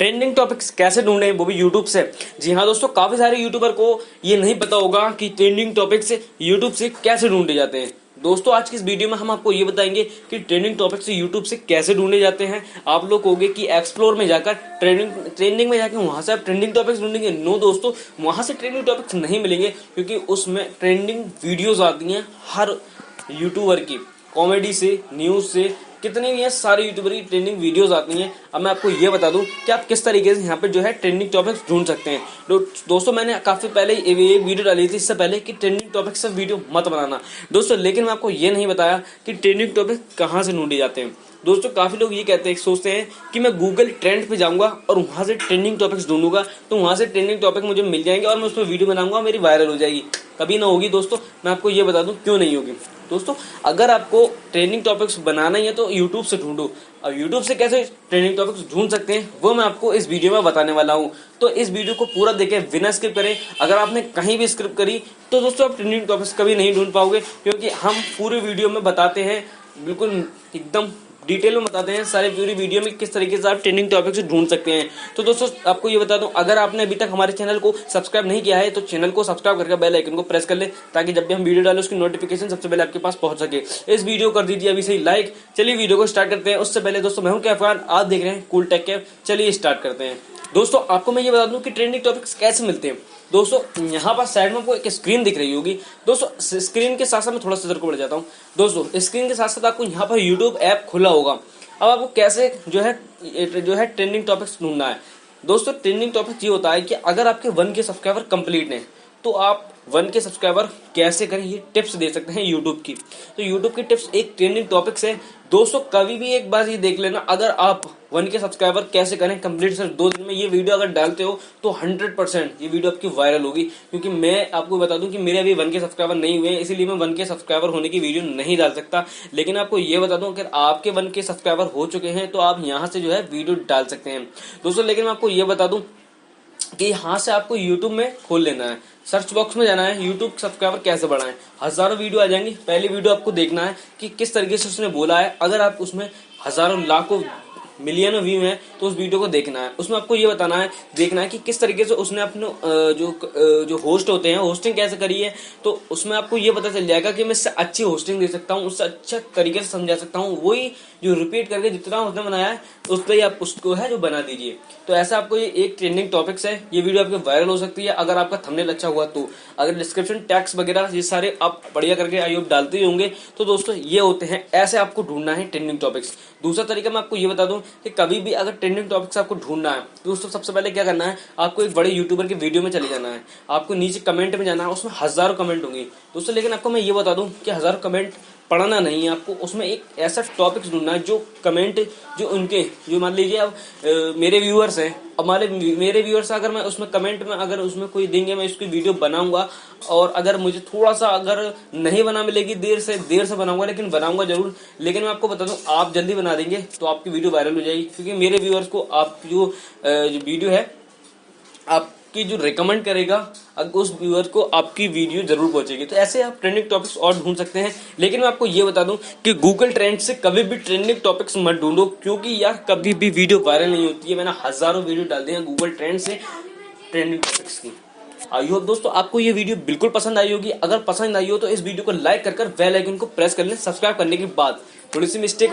Trending topics कैसे ढूंढें, वो भी यूट्यूब से। जी हाँ दोस्तों, काफी सारे यूट्यूबर को ये नहीं पता होगा कि ट्रेंडिंग टॉपिक्स यूट्यूब से कैसे ढूंढे जाते हैं। दोस्तों आज की इस वीडियो में हम आपको ये बताएंगे कि ट्रेंडिंग टॉपिक्स यूट्यूब से कैसे ढूंढे जाते हैं। आप लोग कहोगे कि एक्सप्लोर में जाकर ट्रेंडिंग में जाकर वहां से आप ट्रेंडिंग टॉपिक्स ढूंढेंगे। नो दोस्तों, वहां से ट्रेंडिंग टॉपिक्स नहीं मिलेंगे, क्योंकि उसमें ट्रेंडिंग वीडियोज आती हैं हर यूट्यूबर की, कॉमेडी से, न्यूज से, कितने भी हैं सारे यूट्यूबर की ट्रेंडिंग वीडियोस आती हैं। अब मैं आपको ये बता दूं कि आप किस तरीके से यहाँ पे जो है ट्रेंडिंग टॉपिक्स ढूंढ सकते हैं। दोस्तों मैंने काफी पहले एक वीडियो डाली थी इससे पहले कि ट्रेंडिंग टॉपिक से वीडियो मत बनाना दोस्तों, लेकिन मैं आपको ये नहीं बताया कि ट्रेंडिंग टॉपिक कहाँ से ढूंढे जाते हैं। दोस्तों काफी लोग ये कहते हैं, सोचते हैं कि मैं गूगल ट्रेंड पे जाऊंगा और वहां से ट्रेंडिंग टॉपिक्स ढूंढूंगा तो वहां से ट्रेंडिंग टॉपिक मुझे मिल जाएंगे और मैं उस पर वीडियो बनाऊंगा, मेरी वायरल हो जाएगी। कभी ना होगी दोस्तों, मैं आपको ये बता दूं क्यों नहीं होगी। दोस्तों अगर आपको ट्रेंडिंग टॉपिक्स बनाना ही है तो यूट्यूब से ढूंढो। अब यूट्यूब से कैसे ट्रेंडिंग टॉपिक्स ढूंढ सकते हैं वो मैं आपको इस वीडियो में बताने वाला हूं। तो इस वीडियो को पूरा देखें, बिना स्किप करें। अगर आपने कहीं भी स्किप करी तो दोस्तों आप ट्रेंडिंग टॉपिक्स कभी नहीं ढूंढ पाओगे, क्योंकि हम पूरे वीडियो में बताते हैं, बिल्कुल एकदम डिटेल में बताते हैं सारी पूरी वीडियो में किस तरीके से आप ट्रेंडिंग टॉपिक से ढूंढ सकते हैं। तो दोस्तों आपको ये बता दूं, अगर आपने अभी तक हमारे चैनल को सब्सक्राइब नहीं किया है तो चैनल को सब्सक्राइब करके बेल आइकन को प्रेस कर ले, ताकि जब भी हम वीडियो डालें उसकी नोटिफिकेशन सबसे पहले आपके पास पहुंच सके। इस वीडियो कर दीजिए अभी से लाइक। चलिए वीडियो को स्टार्ट करते हैं। उससे पहले दोस्तों मैं हूं कैफान, आप देख रहे हैं कूल टेक कैफ। चलिए स्टार्ट करते हैं। दोस्तों आपको मैं ये बता दूं कि ट्रेंडिंग टॉपिक्स कैसे मिलते हैं। दोस्तों यहाँ पर साइड में आपको एक स्क्रीन दिख रही होगी। दोस्तों स्क्रीन के साथ साथ मैं थोड़ा सा इधर को बढ़ जाता हूँ। दोस्तों स्क्रीन के साथ साथ आपको यहाँ पर यूट्यूब ऐप खुला होगा। अब आपको कैसे जो है ट्रेंडिंग टॉपिक्स ढूंढना है। दोस्तों ट्रेंडिंग टॉपिक्स ये होता है कि अगर आपके 1K सब्सक्राइबर कंप्लीट हैं तो आप 1K सब्सक्राइबर कैसे करें ये टिप्स दे सकते हैं यूट्यूब की। तो यूट्यूब की टिप्स एक ट्रेंडिंग टॉपिक्स है। दोस्तों कभी भी एक बार ये देख लेना, अगर आप 1K सब्सक्राइबर कैसे करें कंप्लीट सिर्फ 2 दिन में, ये वीडियो अगर डालते हो तो 100% ये वीडियो आपकी वायरल होगी। क्योंकि मैं आपको बता दूं कि मेरे अभी 1K सब्सक्राइबर नहीं हुए हैं, इसीलिए मैं 1K सब्सक्राइबर होने की वीडियो नहीं डाल सकता। लेकिन आपको ये बता दूं अगर आपके 1K सब्सक्राइबर हो चुके हैं तो आप यहाँ से जो है वीडियो डाल सकते हैं दोस्तों। लेकिन मैं आपको ये बता दूं कि यहाँ से आपको YouTube में खोल लेना है, सर्च बॉक्स में जाना है, YouTube सब्सक्राइबर कैसे बढ़ाएं। हजारों वीडियो आ जाएंगी। पहली वीडियो आपको देखना है कि किस तरीके से उसने बोला है। अगर आप उसमें हजारों लाखों मिलियनों व्यू हैं तो उस वीडियो को देखना है। उसमें आपको ये बताना है, देखना है कि किस तरीके से उसने अपने जो होस्ट होते हैं होस्टिंग कैसे करी है। तो उसमें आपको ये पता चल जाएगा कि मैं इससे अच्छी होस्टिंग दे सकता हूँ, उससे अच्छे तरीके से समझा सकता हूँ। वही जो रिपीट करके जितना उसने बनाया है उस पर ही आप उसको है जो बना दीजिए। तो ऐसा आपको ये एक ट्रेंडिंग टॉपिक्स है। ये वीडियो आपके वायरल हो सकती है अगर आपका थंबनेल अच्छा हुआ तो। अगर डिस्क्रिप्शन टैग्स वगैरह ये सारे आप बढ़िया करके आई होप डालते ही होंगे। तो दोस्तों ये होते हैं, ऐसे आपको ढूंढना है ट्रेंडिंग टॉपिक्स। दूसरा तरीका मैं आपको ये बता दूं कि कभी भी अगर ट्रेंडिंग टॉपिक्स आपको ढूंढना है तो दोस्तों सबसे पहले क्या करना है, आपको एक बड़े यूट्यूबर की वीडियो में चले जाना है। आपको नीचे कमेंट में जाना है, उसमें हजारों कमेंट होंगे दोस्तों। लेकिन आपको मैं ये बता दूं कि हजारों कमेंट पढ़ना नहीं है, आपको उसमें एक ऐसा टॉपिक ढूंढना है जो कमेंट जो उनके जो मान लीजिए अब मेरे व्यूअर्स हैं, मेरे व्यूअर्स अगर मैं उसमें कमेंट में अगर उसमें कोई देंगे, मैं इसकी वीडियो बनाऊंगा। और अगर मुझे थोड़ा सा अगर नहीं बना मिलेगी, देर से बनाऊंगा, लेकिन बनाऊंगा जरूर। लेकिन मैं आपको बता दूं आप जल्दी बना देंगे तो आपकी वीडियो वायरल हो जाएगी, क्योंकि मेरे व्यूअर्स को आप जो वीडियो है आपकी जो रिकमेंड करेगा उस व्यूअर को आपकी वीडियो जरूर पहुंचेगी। तो ऐसे आप ट्रेंडिंग टॉपिक्स और ढूंढ सकते हैं। लेकिन मैं आपको ये बता दूं कि गूगल ट्रेंड से कभी भी ट्रेंडिंग टॉपिक्स मत ढूंढो, क्योंकि यार कभी भी वीडियो वायरल नहीं होती है। मैंने हजारों वीडियो डाल दी हैं गूगल ट्रेंड से ट्रेंडिंग टॉपिक्स की। आई होप दोस्तों आपको ये वीडियो बिल्कुल पसंद आई होगी। अगर पसंद आई हो तो इस वीडियो को लाइक कर बेल आइकन को प्रेस कर लें सब्सक्राइब करने के बाद। थोड़ी सी मिस्टेक